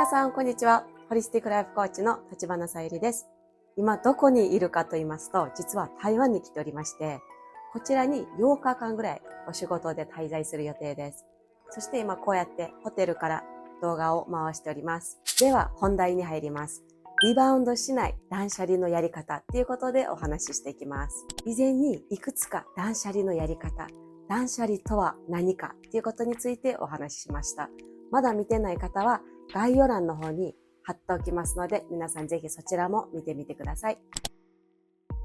さんこんにちは。ホリスティックライフコーチの立花さゆりです。今どこにいるかと言いますと、実は台湾に来ておりまして、こちらに8日間ぐらいお仕事で滞在する予定です。そして今こうやってホテルから動画を回しております。では本題に入ります。リバウンドしない断捨離のやり方っていうことでお話ししていきます。以前にいくつか断捨離のやり方、断捨離とは何かっていうことについてお話ししました。まだ見てない方は概要欄の方に貼っておきますので、皆さんぜひそちらも見てみてください。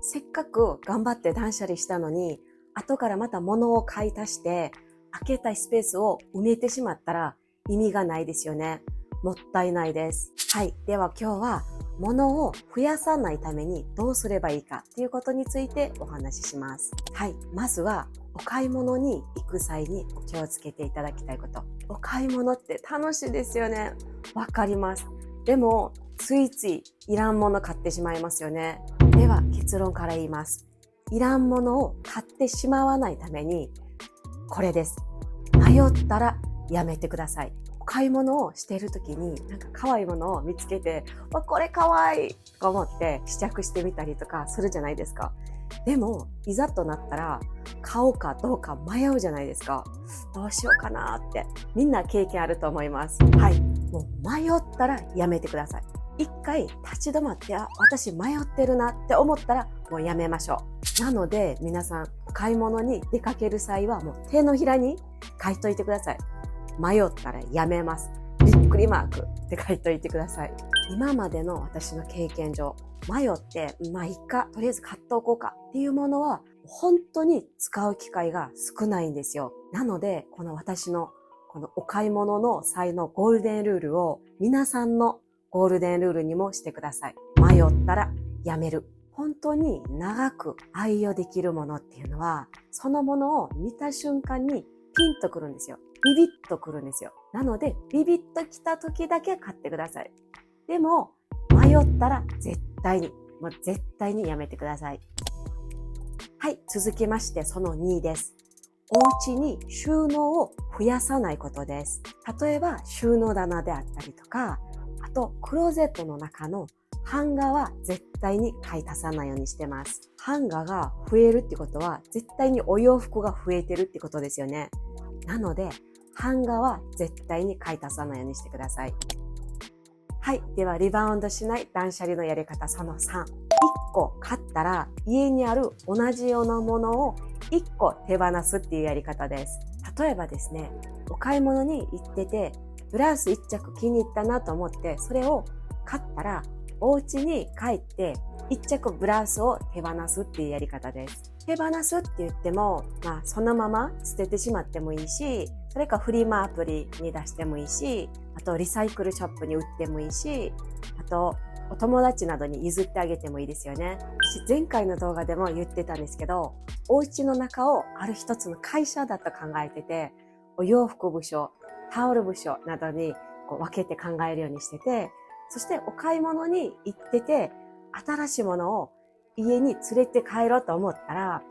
せっかく頑張って断捨離したのに、後からまた物を買い足して、空けたスペースを埋めてしまったら意味がないですよね。もったいないです。はい。では今日は物を増やさないためにどうすればいいかっていうことについてお話しします。はい。まずはお買い物に行く際に気をつけていただきたいこと。お買い物って楽しいですよね。わかります。でも、ついついいらんもの買ってしまいますよね。では結論から言います。いらんものを買ってしまわないために、これです。迷ったらやめてください。お買い物をしているときに、なんか可愛いものを見つけて、これ可愛いとか思って試着してみたりとかするじゃないですか。でも、いざとなったら、買おうかどうか迷うじゃないですか。どうしようかなって。みんな経験あると思います。はい。もう迷ったらやめてください。一回立ち止まって、私迷ってるなって思ったらもうやめましょう。なので皆さん、買い物に出かける際はもう手のひらに書いといてください。迷ったらやめます。びっくりマークって書いといてください。今までの私の経験上、迷って、いっか、とりあえず買っておこうかっていうものは、本当に使う機会が少ないんですよ。なので、この私のこのお買い物の際のゴールデンルールを皆さんのゴールデンルールにもしてください。迷ったらやめる。本当に長く愛用できるものっていうのは、そのものを見た瞬間にピンとくるんですよ。ビビッとくるんですよ。なので、ビビッと来た時だけ買ってください。でも、迷ったら絶対にやめてください。はい、続きましてその2です。お家に収納を増やさないことです。例えば収納棚であったりとか、あとクローゼットの中のハンガーは絶対に買い足さないようにしてます。ハンガーが増えるってことは絶対にお洋服が増えてるってことですよね。なのでハンガーは絶対に買い足さないようにしてください。はい。ではリバウンドしない断捨離のやり方その3。1個買ったら家にある同じようなものを1個手放すっていうやり方です。例えばですね、お買い物に行ってて、ブラウス1着気に入ったなと思って、それを買ったら、お家に帰って1着ブラウスを手放すっていうやり方です。手放すって言っても、そのまま捨ててしまってもいいし、それかフリマアプリに出してもいいし、あとリサイクルショップに売ってもいいし、あとお友達などに譲ってあげてもいいですよね。私前回の動画でも言ってたんですけど、お家の中をある一つの会社だと考えてて、お洋服部署、タオル部署などに分けて考えるようにしてて、そしてお買い物に行ってて、新しいものを家に連れて帰ろうと思ったら、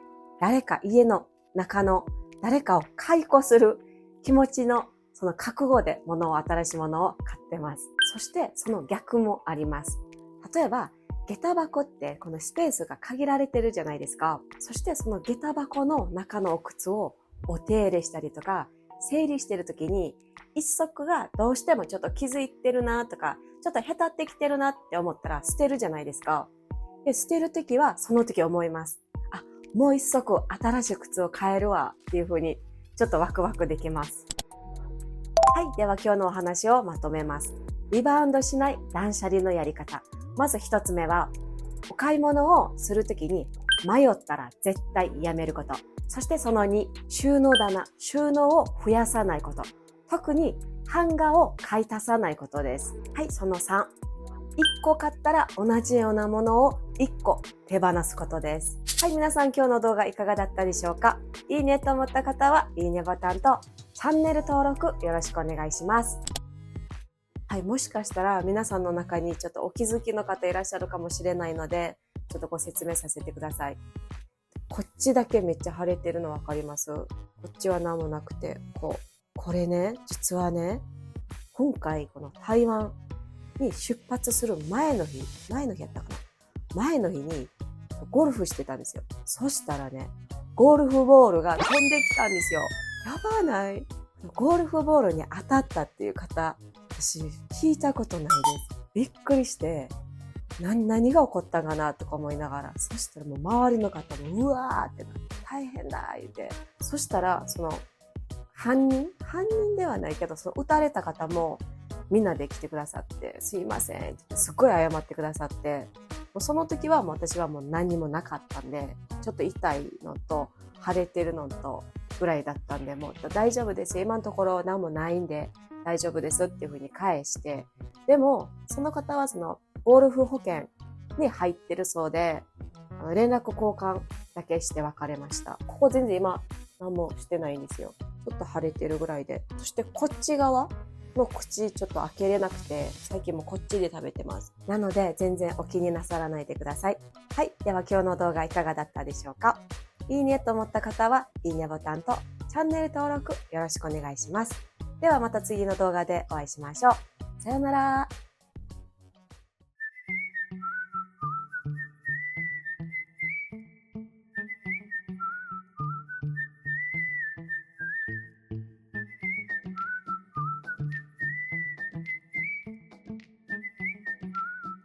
家の中の誰かを解雇する気持ちのその覚悟で新しいものを買ってます。そしてその逆もあります。例えば、下駄箱ってこのスペースが限られてるじゃないですか。そしてその下駄箱の中のお靴をお手入れしたりとか、整理してるときに一足がどうしてもちょっと気づいてるなとか、ちょっとへたってきてるなって思ったら捨てるじゃないですか。で、捨てるときはその時思います。もう一足新しい靴を買えるわっていう風にちょっとワクワクできます。はい。では今日のお話をまとめます。リバウンドしない断捨離のやり方。まず一つ目は、お買い物をするときに迷ったら絶対やめること。そしてその2、収納を増やさないこと。特にハンガーを買い足さないことです。はい。その3、1個買ったら同じようなものを1個手放すことです。はい。皆さん今日の動画いかがだったでしょうか？いいねと思った方はいいねボタンとチャンネル登録よろしくお願いします。はい、もしかしたら皆さんの中にちょっとお気づきの方いらっしゃるかもしれないので、ちょっとご説明させてください。こっちだけめっちゃ腫れてるのわかります？こっちは何もなくて、これね、実はね、今回この台湾に出発する前の日やったかな、前の日にゴルフしてたんですよ。そしたらね、ゴルフボールが飛んできたんですよ。やばない？ゴルフボールに当たったっていう方、私聞いたことないです。びっくりして、何が起こったんかなとか思いながら、そしたらもう周りの方もうわーってなって大変だ言って、そしたらその犯人ではないけど、その撃たれた方もみんなで来てくださって、すいませんってすっごい謝ってくださって、もうその時はもう私はもう何もなかったんで、ちょっと痛いのと腫れてるのとぐらいだったんで、もう大丈夫ですよ、今のところ何もないんで大丈夫ですっていうふうに返して、でもその方はそのゴルフ保険に入ってるそうで、連絡交換だけして別れました。ここ全然今何もしてないんですよ。ちょっと腫れてるぐらいで。そしてこっち側の口ちょっと開けれなくて、最近もこっちで食べてます。なので全然お気になさらないでください。はい。では今日の動画いかがだったでしょうか？いいねと思った方はいいねボタンとチャンネル登録よろしくお願いします。ではまた次の動画でお会いしましょう。さようなら。